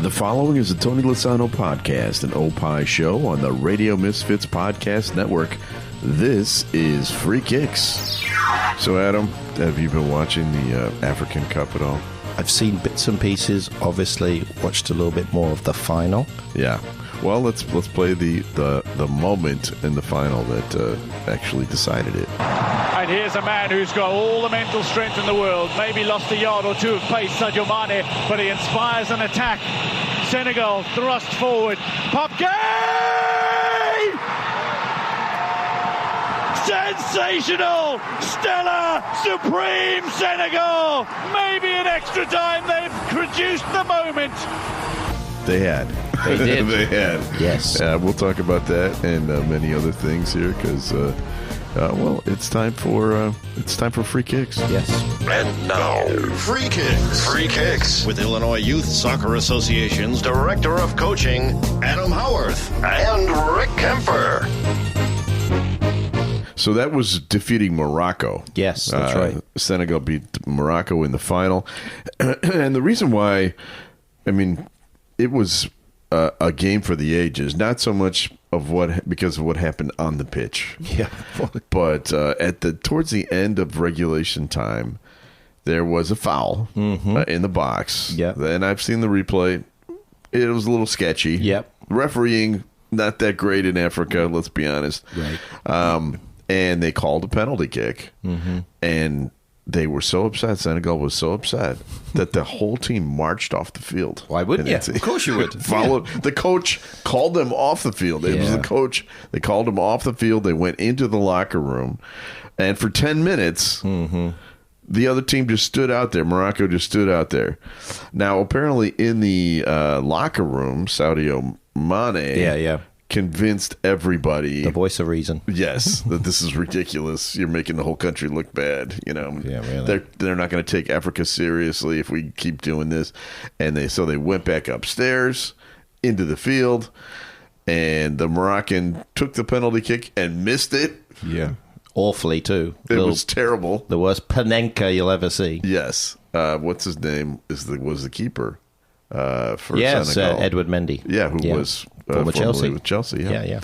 The following is a Tony Lasano podcast, an Opie show on the Radio Misfits Podcast Network. This is Free Kicks. So, Adam, have you been watching the African Cup at all? I've seen bits and pieces, obviously watched a little bit more of the final. Yeah. Well, let's play the moment in the final that actually decided it. And here's a man who's got all the mental strength in the world. Maybe lost a yard or two of pace, Sadio Mane, but he inspires an attack. Senegal thrust forward. Popke! Sensational! Stellar! Supreme Senegal! Maybe in extra time they've produced the moment. They had. They did. They had. Yes. We'll talk about that and many other things here because, well, it's time for Free Kicks. Yes. And now, Free Kicks. Free Kicks with Illinois Youth Soccer Association's Director of Coaching, Adam Howarth, and Rick Kemper. So that was defeating Morocco. Yes, that's right. Senegal beat Morocco in the final. And the reason why, I mean, it was a game for the ages, not so much because of what happened on the pitch. Yeah. But towards the end of regulation time, there was a foul in the box. Yeah. And I've seen the replay. It was a little sketchy. Yep. Refereeing, not that great in Africa, let's be honest. Right. And they called a penalty kick. And they were so upset, Senegal was so upset, that the whole team marched off the field. Why wouldn't you? Of course you would. The coach called them off the field. It was the coach. They called them off the field. They went into the locker room. And for 10 minutes, the other team just stood out there. Morocco just stood out there. Now, apparently in the locker room, Sadio Mane convinced everybody, the voice of reason, yes, that this is ridiculous. You're making the whole country look bad. You know, really. They're not going to take Africa seriously if we keep doing this. And they went back upstairs into the field, and the Moroccan took the penalty kick and missed it. Yeah, awfully too. It was terrible. The worst Panenka you'll ever see. Yes. What's his name? Was the keeper for Senegal? Edward Mendy. Yeah, who was former Chelsea. With Chelsea. Yeah.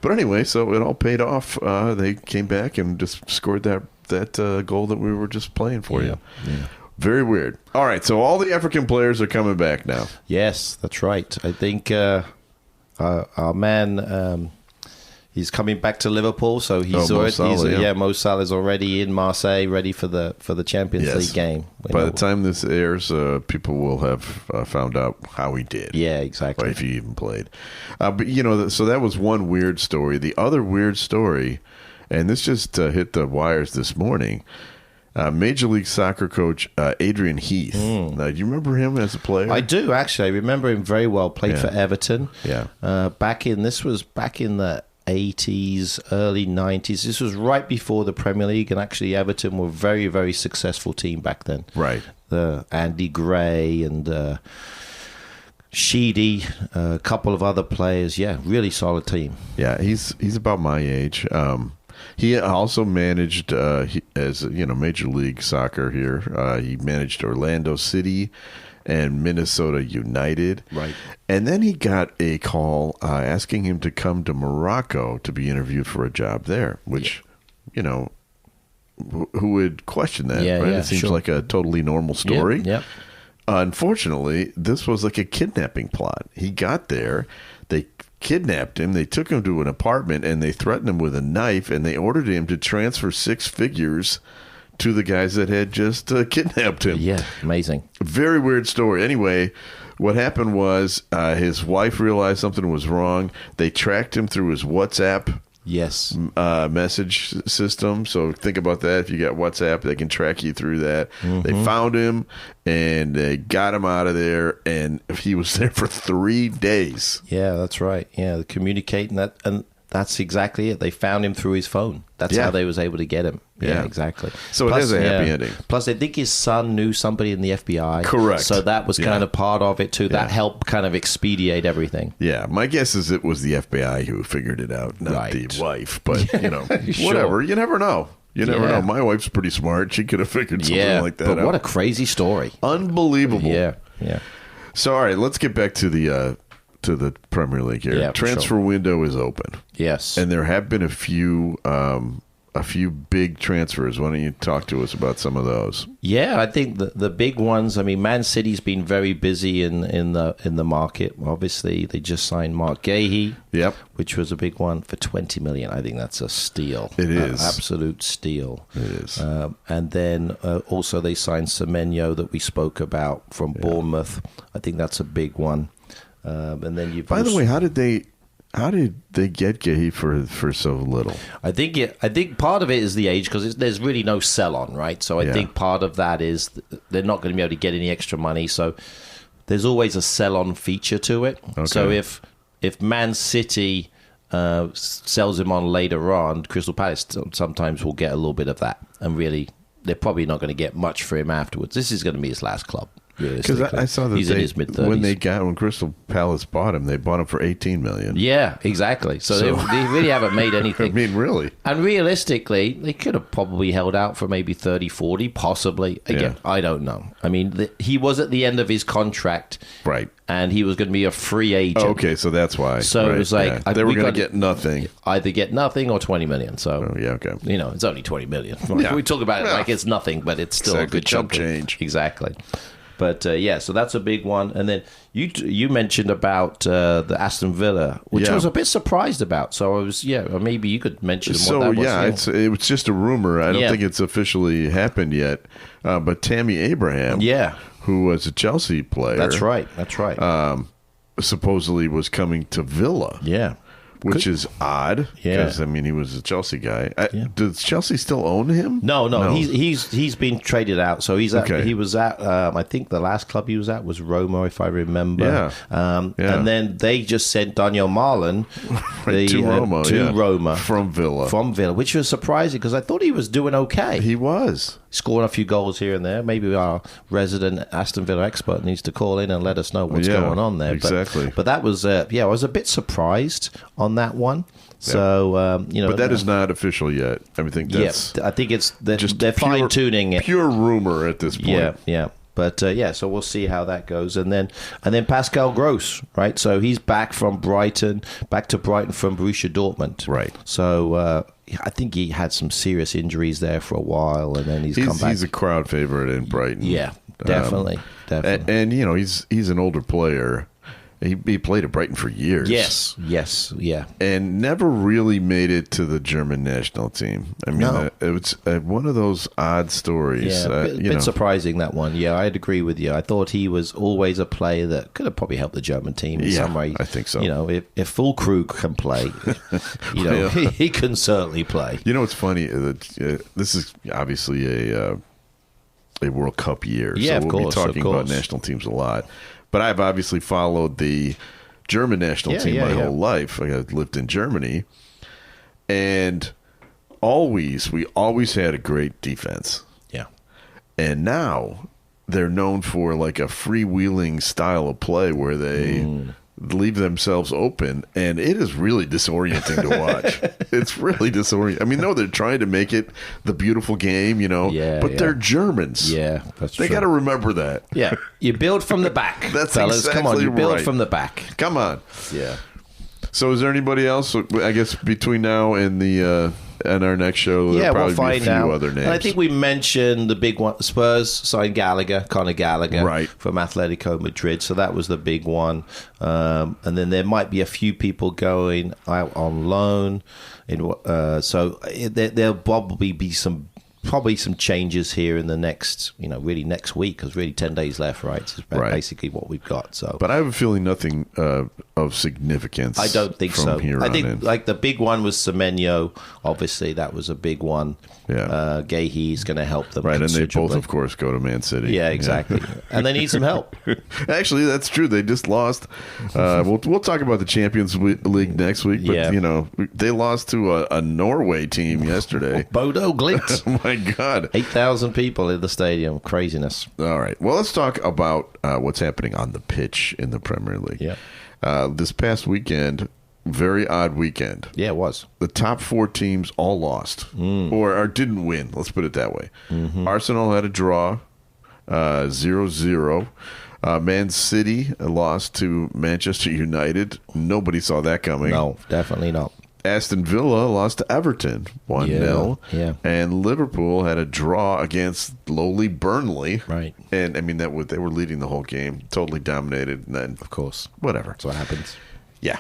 But anyway, so it all paid off. They came back and just scored that goal that we were just playing for you. Yeah. Very weird. All right, so all the African players are coming back now. Yes, that's right. I think our man, he's coming back to Liverpool, so Mo Salah is already in Marseille, ready for the Champions League game. By the time this airs, people will have found out how he did. Yeah, exactly. If he even played. But so that was one weird story. The other weird story, and this just hit the wires this morning. Major League Soccer coach Adrian Heath. Now, do you remember him as a player? I do, actually. I remember him very well. Played for Everton. Yeah. Back in the 80s, early 90s. This was right before the Premier League, and actually Everton were a very, very successful team back then. Right. Andy Gray and Sheedy, a couple of other players. Yeah, really solid team. Yeah, he's about my age. He also managed, as Major League Soccer here. He managed Orlando City and Minnesota United. Right. And then he got a call asking him to come to Morocco to be interviewed for a job there, which, who would question that, right? It seems like a totally normal story. Yeah. Unfortunately, this was like a kidnapping plot. He got there, they kidnapped him, they took him to an apartment, and they threatened him with a knife, and they ordered him to transfer 6 figures to the guys that had just kidnapped him. Yeah, amazing. Very weird story. Anyway, what happened was his wife realized something was wrong. They tracked him through his WhatsApp message system. So think about that. If you got WhatsApp, they can track you through that. They found him, and they got him out of there, and he was there for 3 days. Yeah, that's right. Yeah, communicating that, and that's exactly it. They found him through his phone. That's how they was able to get him. Yeah, exactly. So it has a happy ending. Plus, I think his son knew somebody in the FBI. Correct. So that was kind of part of it, too. That helped kind of expedite everything. Yeah, my guess is it was the FBI who figured it out, not the wife. But, Sure. whatever. You never know. You never know. My wife's pretty smart. She could have figured something like that out. But what a crazy story. Unbelievable. Yeah. So, all right, let's get back to the Premier League here. Yeah, Transfer window is open. Yes, and there have been a few big transfers. Why don't you talk to us about some of those? Yeah, I think the big ones. I mean, Man City's been very busy in the market. Obviously, they just signed Mark Gahey. Yep, which was a big one for 20 million. I think that's a steal. It is an absolute steal. It is. And then also they signed Semenyo that we spoke about from Bournemouth. I think that's a big one. And then you've. By the way, how did they get Gahey for so little? I think part of it is the age, because there's really no sell on, right? So I think part of that is they're not going to be able to get any extra money. So there's always a sell on feature to it. Okay. So if Man City sells him on later on, Crystal Palace sometimes will get a little bit of that, and really they're probably not going to get much for him afterwards. This is going to be his last club. Because I saw that he's in his mid-30s. When Crystal Palace bought him, they bought him for $18 million. Yeah, exactly. So they really haven't made anything. I mean, really. And realistically, they could have probably held out for maybe 30, 40, possibly. Again, I don't know. I mean, he was at the end of his contract. Right. And he was going to be a free agent. Okay, so that's why. So it was like... They were going to get nothing. Either get nothing or 20 million. So, okay. It's only 20 million. We talk about it like it's nothing, but it's still a good chunk change. Exactly. But, so that's a big one. And then you mentioned about the Aston Villa, which I was a bit surprised about. So I was, maybe you could mention what that was. It was just a rumor. I don't think it's officially happened yet. But Tammy Abraham, who was a Chelsea player. That's right. Supposedly was coming to Villa. Yeah. Which is odd, because he was a Chelsea guy. Does Chelsea still own him? No. He's been traded out. So he was at I think the last club he was at was Roma, if I remember. And then they just sent Daniel Marlon to Roma from Villa, which was surprising because I thought he was doing okay. He was scoring a few goals here and there. Maybe our resident Aston Villa expert needs to call in and let us know what's going on there. Exactly. But that was I was a bit surprised on that one. So but that is not official yet. I think that's I think it's they're fine tuning it. Pure rumor at this point. Yeah. But so we'll see how that goes, and then Pascal Gross, right? So he's back to Brighton from Borussia Dortmund, right? So I think he had some serious injuries there for a while, and then he's come back. He's a crowd favorite in Brighton. Yeah, definitely. And he's an older player. He played at Brighton for years. Yes, yeah. And never really made it to the German national team. I mean, it was one of those odd stories. Yeah, a bit surprising, that one. Yeah, I'd agree with you. I thought he was always a player that could have probably helped the German team in some way. I think so. If full crew can play, he can certainly play. It's funny. This is obviously a World Cup year. Yeah, so we'll be talking about national teams a lot. But I've obviously followed the German national team my whole life. I lived in Germany, and we always had a great defense. Yeah. And now they're known for like a freewheeling style of play where they leave themselves open, and it is really disorienting to watch. It's really disorienting. I mean, they're trying to make it the beautiful game, but they're Germans. Yeah, that's true. They got to remember that. Yeah, you build from the back. That's fellas. Exactly Come on, you build right. from the back. Come on. Yeah. So, is there anybody else? I guess between now and and our next show, there'll probably we'll find be a few out. other names. And I think we mentioned the big one. Spurs signed Conor Gallagher, right, from Atletico Madrid. So that was the big one. And then there might be a few people going out on loan. So there'll probably be some changes here in the next, really next week, because really 10 days left, right? It's basically what we've got. So, but I have a feeling nothing of significance. I don't think so. I think like the big one was Semenyo. Obviously, that was a big one. Yeah, Gahey's going to help them. Right, and they both, of course, go to Man City. Yeah, exactly. And they need some help. Actually, that's true. They just lost. We'll talk about the Champions League next week. But they lost to a Norway team yesterday. Bodo Glimt. Oh my God, 8,000 people in the stadium. Craziness. All right. Well, let's talk about what's happening on the pitch in the Premier League. Yeah. This past weekend. Very odd weekend. Yeah, it was. The top 4 teams all lost or didn't win. Let's put it that way. Mm-hmm. Arsenal had a draw, 0-0. Man City lost to Manchester United. Nobody saw that coming. No, definitely not. Aston Villa lost to Everton 1-0. Yeah. And Liverpool had a draw against lowly Burnley. Right. And, I mean, they were leading the whole game, totally dominated. And then, of course, whatever. That's what happens. Yeah.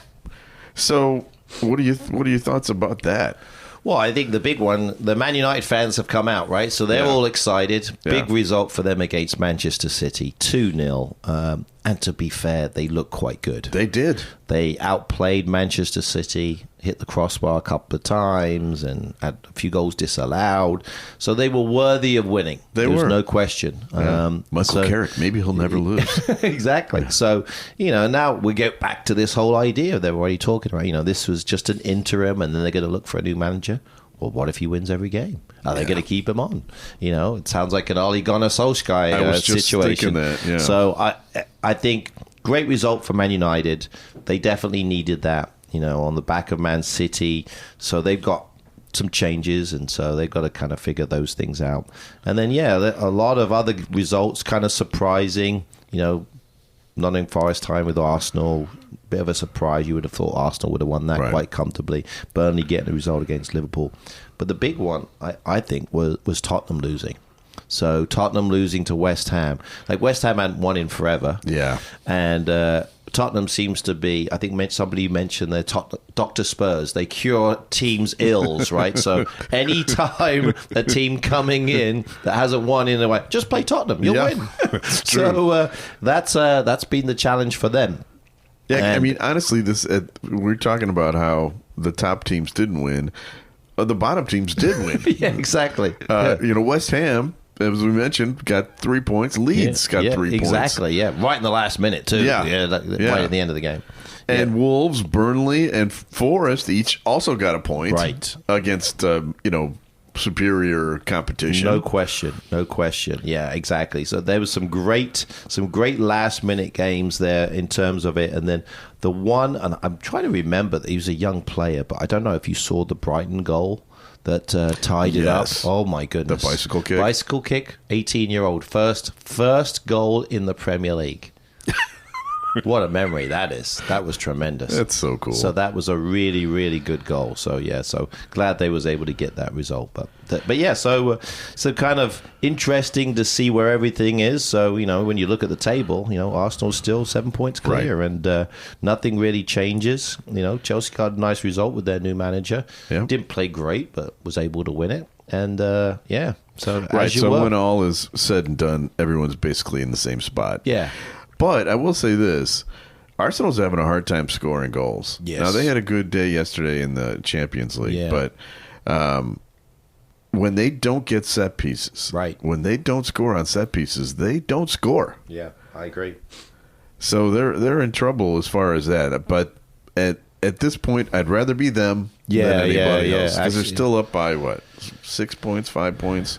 So, what are your thoughts about that? Well, I think the big one, the Man United fans have come out, right? So they're all excited. Big result for them against Manchester City, 2-0. And to be fair, they look quite good. They did. They outplayed Manchester City, hit the crossbar a couple of times, and had a few goals disallowed. So they were worthy of winning. There was no question. Yeah. Michael Carrick, maybe he'll never lose. Exactly. So, now we get back to this whole idea they're already talking about. This was just an interim, and then they're going to look for a new manager. Well, what if he wins every game? Are they going to keep him on? It sounds like an Ole Gunnar Solskjaer situation. That, yeah. So I think great result for Man United. They definitely needed that, on the back of Man City. So they've got some changes, and so they've got to kind of figure those things out. And then, a lot of other results kind of surprising. Nottingham Forest time with Arsenal, bit of a surprise. You would have thought Arsenal would have won that quite comfortably. Burnley getting a result against Liverpool. But the big one, I think, was Tottenham losing. So Tottenham losing to West Ham. Like, West Ham hadn't won in forever. Yeah. And Tottenham seems to be, I think somebody mentioned their Dr. Spurs. They cure teams' ills, right? So any time a team coming in that hasn't won in a way, just play Tottenham. You'll win. So that's been the challenge for them. Yeah, and, I mean, honestly, we're talking about how the top teams didn't win. The bottom teams did win. Yeah, exactly. West Ham, as we mentioned, got 3 points. Leeds got 3 points. Exactly, right in the last minute, too. Right at the end of the game. And Wolves, Burnley, and Forest each also got a point against, superior competition. No question. Yeah, exactly. So there was some great last minute games there in terms of it. And then the one, and I'm trying to remember that he was a young player, but I don't know if you saw the Brighton goal that tied it up. Oh my goodness. The bicycle kick. 18-year-old, first goal in the Premier League. What a memory that is. That was tremendous. That's so cool. So that was a really, really good goal. So, so glad they was able to get that result. But so kind of interesting to see where everything is. So, when you look at the table, Arsenal's still 7 points clear and nothing really changes. Chelsea got a nice result with their new manager. Yeah. Didn't play great, but was able to win it. And, so when all is said and done, everyone's basically in the same spot. Yeah. But I will say this. Arsenal's having a hard time scoring goals. Yes. Now, they had a good day yesterday in the Champions League, but when they don't get set pieces, when they don't score on set pieces, they don't score. Yeah, I agree. So they're in trouble as far as that. But at this point, I'd rather be them than anybody else. Because they're still up by, 6 points, 5 points?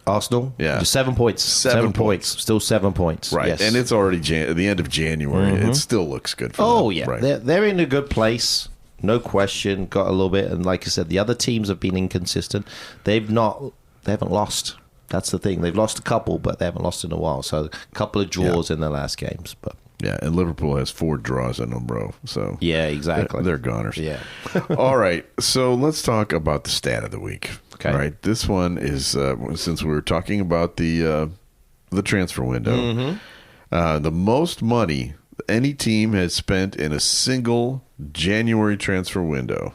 Arsenal? Yeah. Just 7 points. 7 points. Still 7 points. Right. Yes. And it's already at the end of January. It still looks good for them. Oh, yeah. Right. They're in a good place. No question. Got a little bit. And like I said, the other teams have been inconsistent. They haven't lost. That's the thing. They've lost a couple, but they haven't lost in a while. So a couple of draws in their last games. But yeah, and Liverpool has 4 draws in them, bro. So yeah, exactly. They're goners. Yeah. All right. So let's talk about the stat of the week. Okay. All right. This one is since we were talking about the transfer window, the most money any team has spent in a single January transfer window.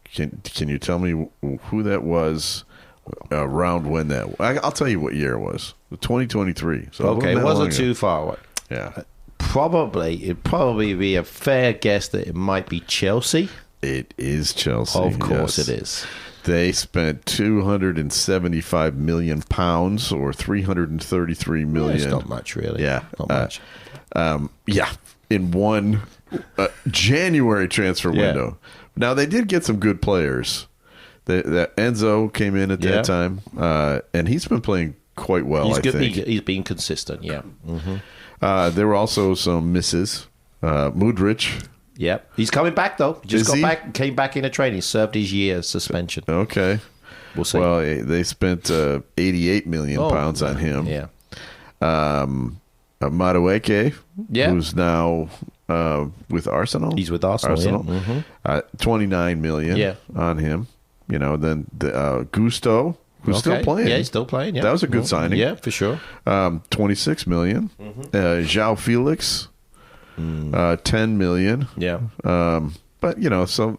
Can you tell me who that was? Around when that? I'll tell you what year it was. 2023. So okay, it wasn't too far away. Yeah. It'd probably be a fair guess that it might be Chelsea. It is Chelsea. Of course it is. They spent £275 million or $333 million. It's not much, really. Yeah. Not much. In one January transfer window. Now, they did get some good players. That Enzo came in at that time, and he's been playing quite well, I think. He's been consistent, yeah. There were also some misses. Mudryk. Yep. He's coming back, though. Came back in a training. Served his year suspension. Okay. We'll see. Well, they spent £88 million on him. Yeah. Madueke, who's now with Arsenal. He's with Arsenal. Yeah. Mm-hmm. 29 million on him. Then the Gusto, who's still playing. Yeah, he's still playing. Yeah. That was a good signing. Yeah, for sure. 26 million. Mm-hmm. João Felix, 10 million. Yeah. But, so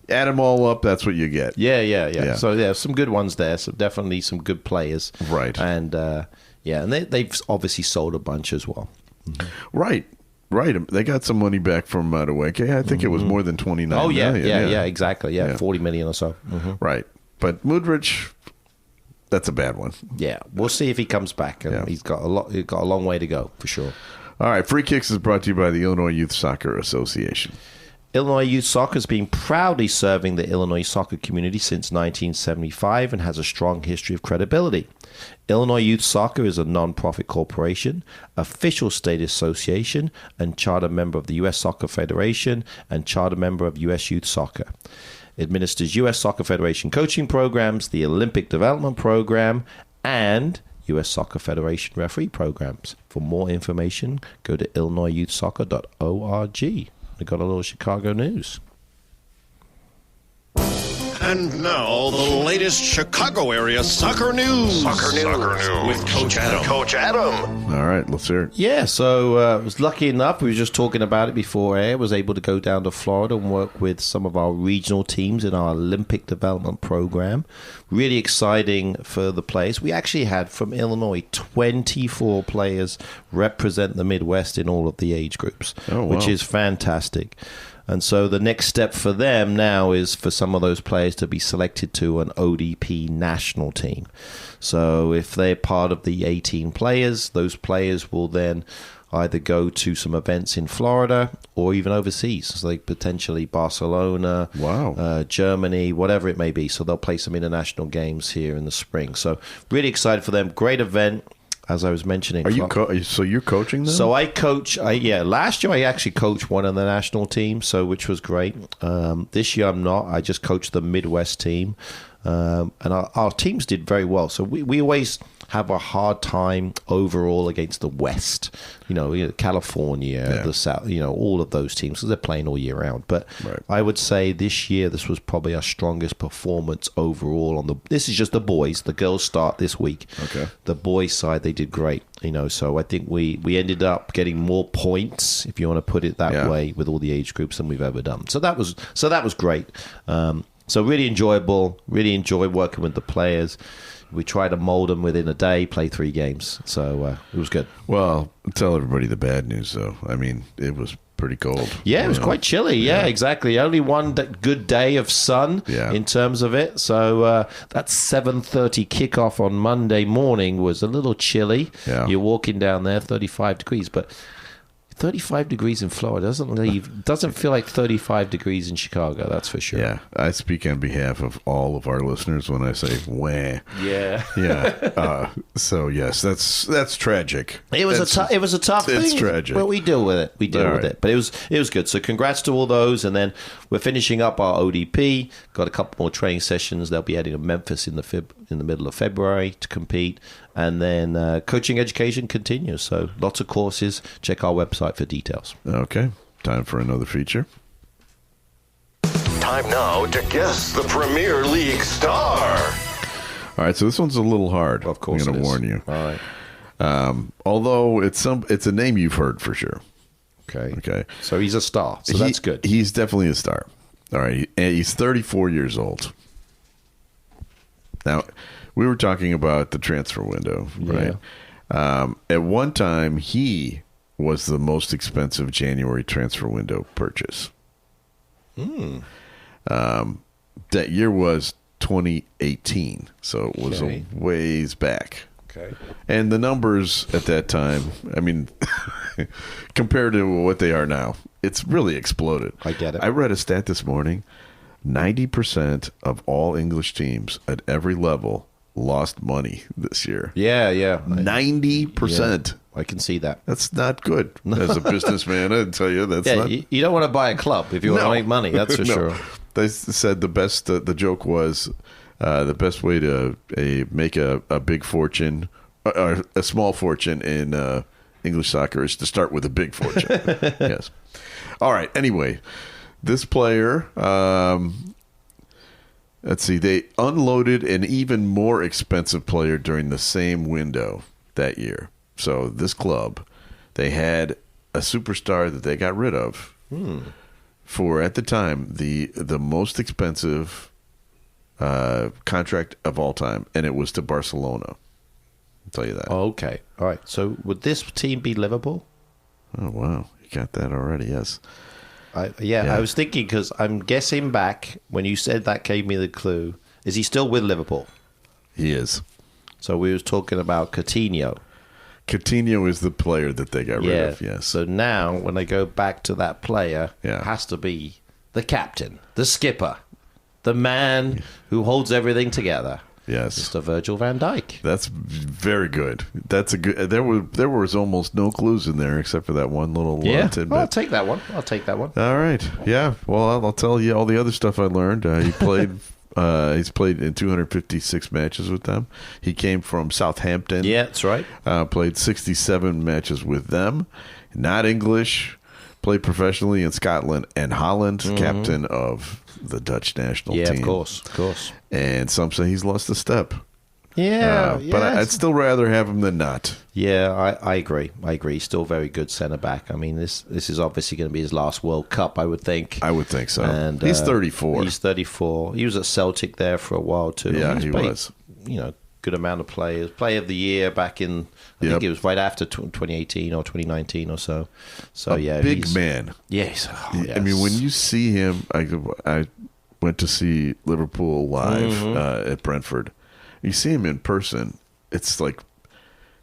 add them all up, that's what you get. Yeah. So, some good ones there. So, definitely some good players. Right. And, and they've obviously sold a bunch as well. Mm-hmm. Right. They got some money back from Madueke. I think it was more than 29 million. Yeah, exactly. Yeah, 40 million or so. Mm-hmm. Right. But Mudryk, that's a bad one. Yeah. We'll see if he comes back. And he's got a long way to go, for sure. All right. Free Kicks is brought to you by the Illinois Youth Soccer Association. Illinois Youth Soccer has been proudly serving the Illinois soccer community since 1975 and has a strong history of credibility. Illinois Youth Soccer is a non-profit corporation, official state association, and charter member of the U.S. Soccer Federation and charter member of U.S. Youth Soccer. Administers U.S. Soccer Federation coaching programs, the Olympic Development Program, and U.S. Soccer Federation referee programs. For more information, go to illinoisyouthsoccer.org. We got a little Chicago news. And now, the latest Chicago area soccer news. Soccer news. With Coach Adam. All right, let's hear it. Yeah, so I was lucky enough, we were just talking about it before air, was able to go down to Florida and work with some of our regional teams in our Olympic development program. Really exciting for the players. We actually had, from Illinois, 24 players represent the Midwest in all of the age groups, which is fantastic. And so the next step for them now is for some of those players to be selected to an ODP national team. So if they're part of the 18 players, those players will then either go to some events in Florida or even overseas, so like potentially Barcelona, Germany, whatever it may be. So they'll play some international games here in the spring. So really excited for them. Great event. As I was mentioning. So you're coaching them? So I coach, last year I actually coached one of the national teams, which was great. This year I'm not. I just coached the Midwest team. And our teams did very well. So we always have a hard time overall against the West. California, the South, all of those teams, because they're playing all year round. But I would say this year, this was probably our strongest performance overall. This is just the boys. The girls start this week. Okay. The boys' side, they did great. So I think we ended up getting more points, if you want to put it that way, with all the age groups than we've ever done. So that was great. So really enjoyable. Really enjoyed working with the players. We try to mold them within a day, play 3 games. So it was good. Well, tell everybody the bad news, though. I mean, it was pretty cold. Yeah, it was quite chilly. Yeah, exactly. Only one good day of sun in terms of it. So that 7:30 kickoff on Monday morning was a little chilly. Yeah. You're walking down there, 35 degrees. But 35 degrees in Florida doesn't feel like 35 degrees in Chicago, that's for sure. Yeah, I speak on behalf of all of our listeners when I say wah. Yeah. Yeah. So yes, that's tragic. It was a tough thing. It's tragic. But we deal with it. With it. But it was good. So congrats to all those, and then we're finishing up our ODP. Got a couple more training sessions. They'll be heading to Memphis in the middle of February to compete. And then coaching education continues. So lots of courses. Check our website for details. Okay. Time for another feature. Time now to guess the Premier League star. All right. So this one's a little hard. Of course, I'm going to warn you. All right. Although it's a name you've heard for sure. Okay. So he's a star. So that's good. He's definitely a star. All right. And he's 34 years old. Now, we were talking about the transfer window, right? Yeah. At one time, he was the most expensive January transfer window purchase. That year was 2018, so it was a ways back. Okay. And the numbers at that time, I mean, compared to what they are now, it's really exploded. I get it. I read a stat this morning, 90% of all English teams at every level lost money this year. Yeah. 90%. I can see that. That's not good. As a businessman, I'd tell you that's not. You don't want to buy a club if you want to make money. That's for sure. They said the joke was the best way to make a big fortune, or a small fortune in English soccer is to start with a big fortune. Yes. All right. Anyway, this player, let's see, they unloaded an even more expensive player during the same window that year. So this club, they had a superstar that they got rid of for, at the time, the most expensive contract of all time, and it was to Barcelona. I'll tell you that. Oh, okay. All right. So would this team be Liverpool? Oh, wow. You got that already, yes. I was thinking, because I'm guessing back when you said that, gave me the clue. Is he still with Liverpool? He is. So we was talking about Coutinho. Coutinho is the player that they got rid of, yes. So now, when they go back to that player, it has to be the captain, the skipper, the man who holds everything together. Yes, Mr. Virgil van Dijk. That's very good. That's a good. There was almost no clues in there except for that one little tidbit. I'll take that one. All right. Yeah. Well, I'll tell you all the other stuff I learned. He played. He's played in 256 matches with them. He came from Southampton. Yeah, that's right. Played 67 matches with them. Not English. Played professionally in Scotland and Holland. Captain of the Dutch national team. Yeah, of course. And some say he's lost a step. Yeah, but I'd still rather have him than not. Yeah, I agree. He's still very good centre back. I mean, this is obviously going to be his last World Cup, I would think. I would think so. And he's 34. He's 34. He was at Celtic there for a while too. Yeah, he was. Good amount of players. Player of the year back in, I think it was right after 2018 or 2019 or so. So big man. Yes. I mean, when you see him, I went to see Liverpool live at Brentford. You see him in person, it's like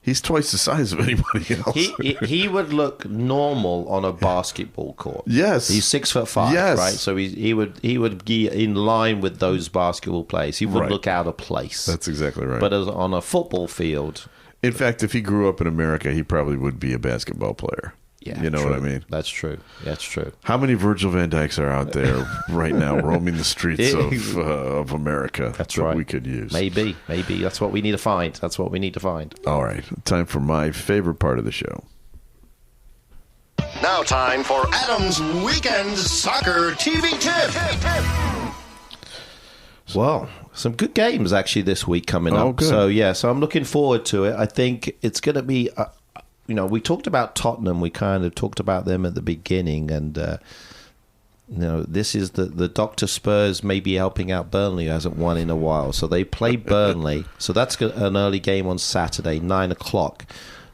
he's twice the size of anybody else. He would look normal on a basketball court. Yes, he's 6'5", yes. right? So he would be in line with those basketball players. He would look out of place. That's exactly right. But on a football field, in fact, if he grew up in America, he probably would be a basketball player. Yeah, you know true. what I mean? That's true. How many Virgil van Dijks are out there right now roaming the streets of America that we could use? Maybe. That's what we need to find. All right. Time for my favorite part of the show. Now time for Adam's Weekend Soccer TV Tip. Well, some good games actually this week coming up. Good. So I'm looking forward to it. I think it's going to be... we talked about Tottenham. We kind of talked about them at the beginning, and this is the Dr. Spurs may be helping out Burnley, who hasn't won in a while. So they play Burnley. So that's an early game on Saturday, 9:00.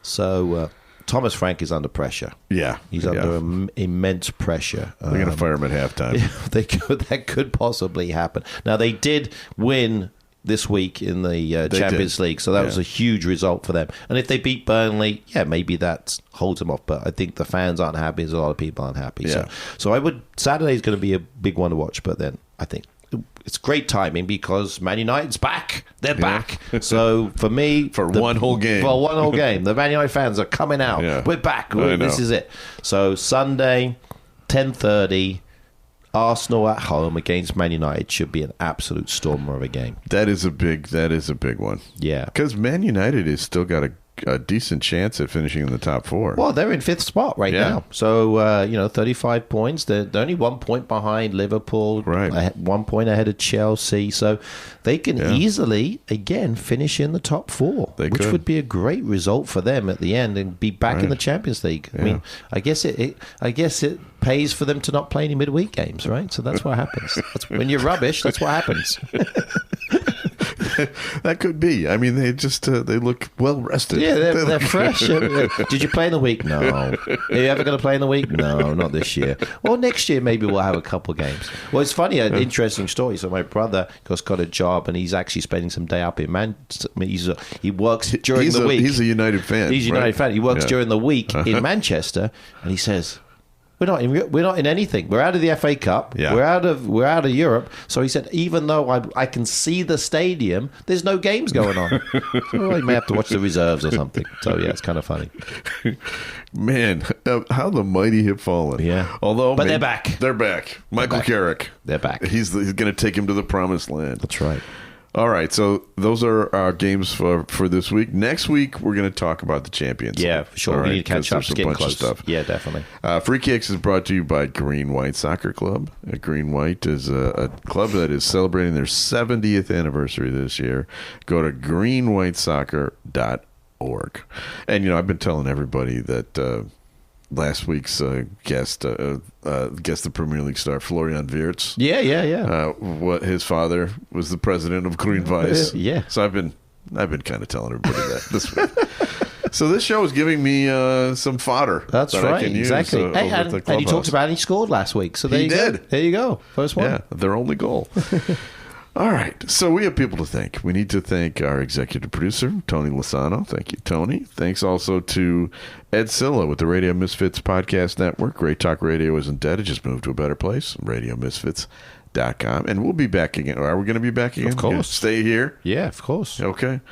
So Thomas Frank is under pressure. Yeah, he's under immense pressure. They're going to fire him at halftime. That could possibly happen. Now they did win this week in the Champions League. So that was a huge result for them. And if they beat Burnley, maybe that holds them off. But I think the fans aren't happy, as a lot of people aren't happy. Yeah. So Saturday's going to be a big one to watch. But then I think it's great timing because Man United's back. They're back. So for me... one whole game. For one whole game. The Man United fans are coming out. Yeah. We're back. This is it. So Sunday, 10:30... Arsenal at home against Man United should be an absolute stormer of a game. That is a big one. Yeah. Because Man United has still got a decent chance at finishing in the top four. Well, they're in 5th spot right now. So, 35 points. They're only 1 point behind Liverpool. Right. 1 point ahead of Chelsea. So they can easily, again, finish in the top four, which would be a great result for them at the end and be back in the Champions League. Yeah. I mean, I guess it pays for them to not play any midweek games, right? So that's what happens. When you're rubbish, that's what happens. That could be. I mean, they just they look well rested. Yeah, they're fresh. Did you play in the week? No. Are you ever going to play in the week? No, not this year. Well, next year maybe we'll have a couple games. Well, it's funny, an interesting story. So my brother got a job and he's actually spending some day up in Manchester. He works during the week. He's a United fan. He's a United fan. He works during the week in Manchester, and he says, We're not in anything. We're out of the FA Cup. Yeah. We're out of Europe. So he said, even though I can see the stadium, there's no games going on. So I may have to watch the reserves or something. So yeah, it's kind of funny. Man, how the mighty have fallen. Yeah. But they're back. They're back. Michael Carrick. They're back. He's going to take him to the promised land. That's right. All right, so those are our games for this week. Next week, we're going to talk about the Champions League. Yeah, for sure. All we right, need to catch up, skin close. Stuff. Yeah, definitely. Free Kicks is brought to you by Green White Soccer Club. Green White is a club that is celebrating their 70th anniversary this year. Go to greenwhitesoccer.org. And, I've been telling everybody that last week's guest, the Premier League star Florian Wirtz. Yeah. What his father was the president of Green Weiß. Yeah. So I've been kind of telling everybody that this week. So this show is giving me some fodder. That's right. I can exactly. use, and he talked about he scored last week. So there he you did. Go. There you go. First one. Yeah, their only goal. All right, so we have people to thank. We need to thank our executive producer, Tony Lasano. Thank you, Tony. Thanks also to Ed Silla with the Radio Misfits Podcast Network. Great Talk Radio isn't dead. It just moved to a better place, radiomisfits.com. And we'll be back again. Are we going to be back again? Of course. Stay here? Yeah, of course. Okay.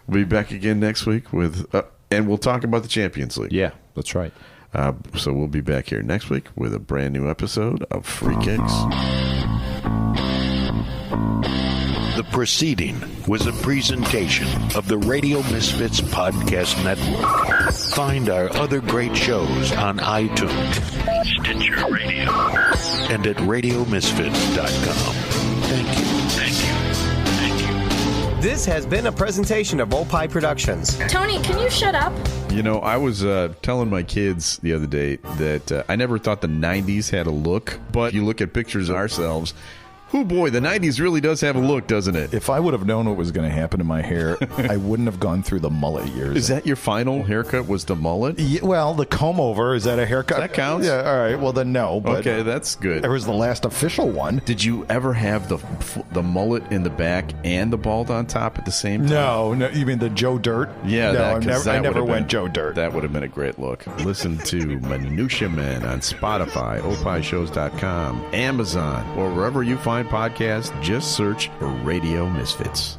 We'll be back again next week with, and we'll talk about the Champions League. Yeah, that's right. So we'll be back here next week with a brand new episode of Free Kicks. The proceeding was a presentation of the Radio Misfits Podcast Network. Find our other great shows on iTunes, Stitcher Radio, and at radiomisfits.com. Thank you. This has been a presentation of Opie Productions. Tony, can you shut up? I was telling my kids the other day that I never thought the 90s had a look, but you look at pictures of ourselves. Oh boy, the 90s really does have a look, doesn't it? If I would have known what was going to happen to my hair, I wouldn't have gone through the mullet years. Is that your final haircut, was the mullet? Yeah, well, the comb over, is that a haircut? That counts? Yeah, all right, well then no. But okay, that's good. It was the last official one. Did you ever have the mullet in the back and the bald on top at the same time? No, you mean the Joe Dirt? Yeah, no, I never went Joe Dirt. That would have been a great look. Listen to Minutia Men on Spotify, opishows.com, Amazon, or wherever you find podcasts. Just search for Radio Misfits.